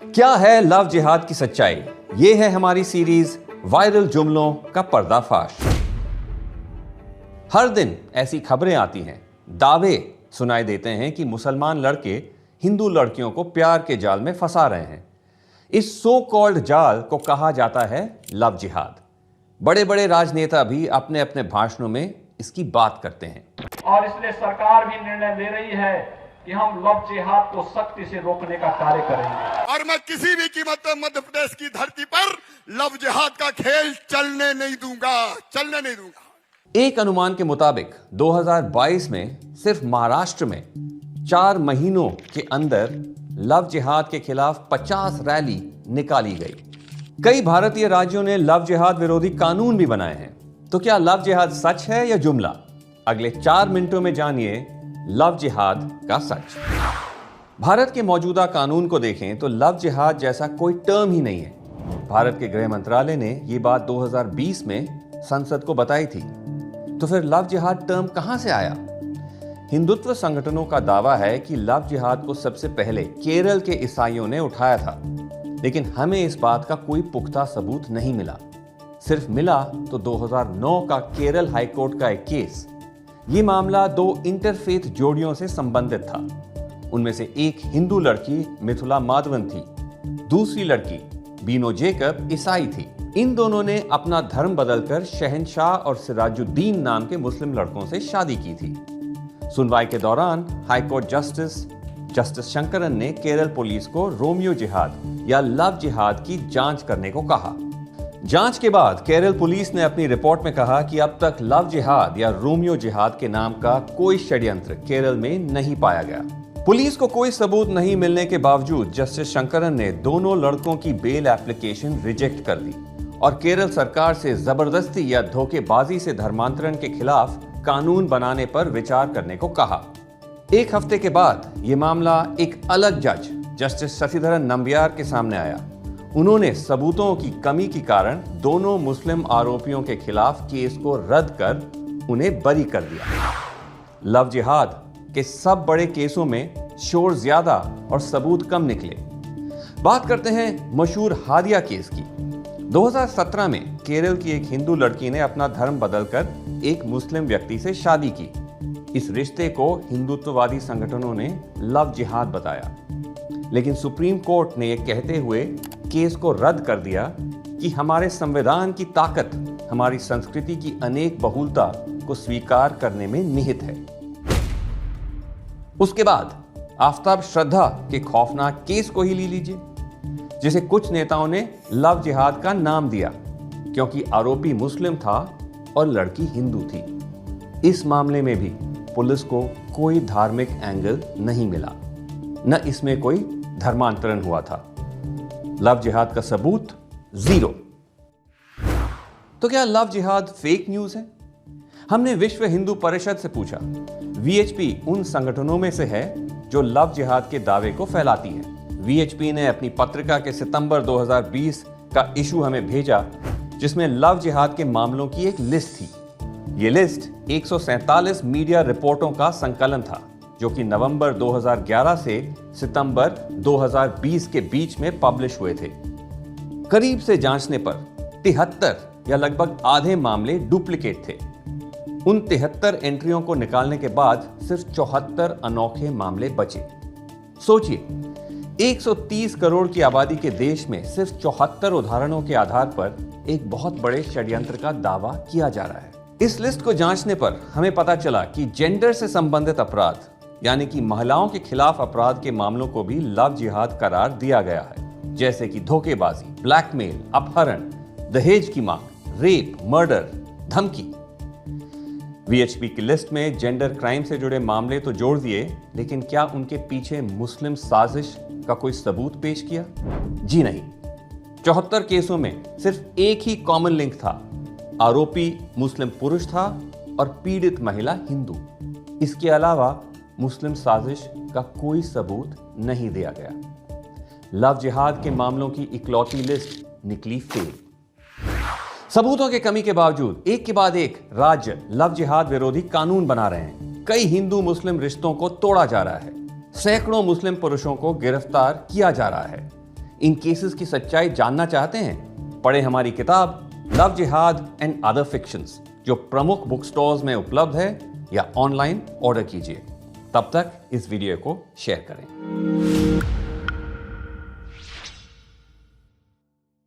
क्या है लव जिहाद की सच्चाई? ये है हमारी सीरीज वायरल जुमलों का पर्दाफाश। हर दिन ऐसी खबरें आती हैं, दावे सुनाई देते हैं कि मुसलमान लड़के हिंदू लड़कियों को प्यार के जाल में फंसा रहे हैं। इस सो कॉल्ड जाल को कहा जाता है लव जिहाद। बड़े बड़े राजनेता भी अपने अपने भाषणों में इसकी बात करते हैं। और इसलिए सरकार भी निर्णय ले रही है कि हम लव जिहाद को सख्ती से रोकने का कार्य करेंगे। और मैं किसी भी कीमत पर मध्य प्रदेश की धरती पर लव जिहाद का खेल चलने नहीं दूंगा। एक अनुमान के मुताबिक 2022 में सिर्फ महाराष्ट्र में 4 महीनों के अंदर लव जिहाद के खिलाफ 50 रैली निकाली गई। कई भारतीय राज्यों ने लव जिहाद विरोधी कानून भी बनाए हैं। तो क्या लव जिहाद सच है या जुमला? अगले 4 मिनटों में जानिए लव जिहाद का सच। भारत के मौजूदा कानून को देखें तो लव जिहाद जैसा कोई टर्म ही नहीं है। भारत के गृह मंत्रालय ने यह बात 2020 में संसद को बताई थी। तो फिर लव जिहाद टर्म कहां से आया? हिंदुत्व संगठनों का दावा है कि लव जिहाद को सबसे पहले केरल के ईसाइयों ने उठाया था, लेकिन हमें इस बात का कोई पुख्ता सबूत नहीं मिला। सिर्फ मिला तो 2009 का केरल हाईकोर्ट का एक केस। ये मामला 2 इंटरफेथ जोड़ियों से संबंधित था। उनमें से एक हिंदू लड़की मिथुला माधवन थी, दूसरी लड़की बीनो जेकब ईसाई थी। इन दोनों ने अपना धर्म बदलकर शहनशाह और सिराजुद्दीन नाम के मुस्लिम लड़कों से शादी की थी। सुनवाई के दौरान हाईकोर्ट जस्टिस शंकरन ने केरल पुलिस को रोमियो जिहाद या लव जिहाद की जांच करने को कहा। जांच के बाद केरल पुलिस ने अपनी रिपोर्ट में कहा कि अब तक लव जिहाद या रोमियो जिहाद के नाम का कोई षड्यंत्र केरल में नहीं पाया गया। पुलिस को कोई सबूत नहीं मिलने के बावजूद जस्टिस शंकरन ने दोनों लड़कों की बेल एप्लीकेशन रिजेक्ट कर दी और केरल सरकार से जबरदस्ती या धोखेबाजी से धर्मांतरण के खिलाफ कानून बनाने पर विचार करने को कहा। 1 हफ्ते के बाद यह मामला एक अलग जज जस्टिस शशिधरन नंबियार के सामने आया। उन्होंने सबूतों की कमी के कारण दोनों मुस्लिम आरोपियों के खिलाफ केस को रद्द कर उन्हें बरी कर दिया। लव जिहाद के सब बड़े केसों में शोर ज्यादा और सबूत कम निकले। बात करते हैं मशहूर हादिया केस की। 2017 में केरल की एक हिंदू लड़की ने अपना धर्म बदलकर एक मुस्लिम व्यक्ति से शादी की। इस रिश्ते को हिंदुत्ववादी संगठनों ने लव जिहाद बताया, लेकिन सुप्रीम कोर्ट ने यह कहते हुए केस को रद्द कर दिया कि हमारे संविधान की ताकत हमारी संस्कृति की अनेक बहुलता को स्वीकार करने में निहित है। उसके बाद आफताब श्रद्धा के खौफनाक केस को ही ले लीजिए, जिसे कुछ नेताओं ने लव जिहाद का नाम दिया क्योंकि आरोपी मुस्लिम था और लड़की हिंदू थी। इस मामले में भी पुलिस को कोई धार्मिक एंगल नहीं मिला, न इसमें कोई धर्मांतरण हुआ था। लव जिहाद का सबूत 0। तो क्या लव जिहाद फेक न्यूज है? हमने विश्व हिंदू परिषद से पूछा। वीएचपी उन संगठनों में से है जो लव जिहाद के दावे को फैलाती है। वीएचपी ने अपनी पत्रिका के सितंबर 2020 का इशू हमें भेजा, जिसमें लव जिहाद के मामलों की एक लिस्ट थी। यह लिस्ट 147 मीडिया रिपोर्टों का संकलन था, जो कि नवंबर 2011 से सितंबर 2020 के बीच में पब्लिश हुए थे। करीब से जांचने पर 73 या लगभग आधे मामले डुप्लीकेट थे। उन 73 एंट्रियों को निकालने के बाद सिर्फ 74 अनोखे मामले बचे। सोचिए, 130 करोड़ की आबादी के देश में सिर्फ 74 उदाहरणों के आधार पर एक बहुत बड़े षड्यंत्र का दावा किया जा रहा है। इस लिस्ट को जांचने पर हमें पता चला कि जेंडर से संबंधित अपराध यानी कि महिलाओं के खिलाफ अपराध के मामलों को भी लव जिहाद करार दिया गया है, जैसे कि धोखेबाजी, ब्लैकमेल, अपहरण, दहेज की मांग, रेप, मर्डर, धमकी। वीएचपी की लिस्ट में जेंडर क्राइम से जुड़े मामले तो जोड़ दिए, लेकिन क्या उनके पीछे मुस्लिम साजिश का कोई सबूत पेश किया? जी नहीं। 74 केसों में सिर्फ एक ही कॉमन लिंक था, आरोपी मुस्लिम पुरुष था और पीड़ित महिला हिंदू। इसके अलावा मुस्लिम साजिश का कोई सबूत नहीं दिया गया। लव जिहाद के मामलों की इकलौती लिस्ट निकली फेल। सबूतों की कमी के बावजूद एक के बाद एक राज्य लव जिहाद विरोधी कानून बना रहे हैं। कई हिंदू मुस्लिम रिश्तों को तोड़ा जा रहा है। सैकड़ों मुस्लिम पुरुषों को गिरफ्तार किया जा रहा है। इन केसेस की सच्चाई जानना चाहते हैं? पढ़ें हमारी किताब लव जिहाद एंड अदर फिक्शंस, जो प्रमुख बुक स्टोर्स में उपलब्ध है, या ऑनलाइन ऑर्डर कीजिए। तब तक इस वीडियो को शेयर करें।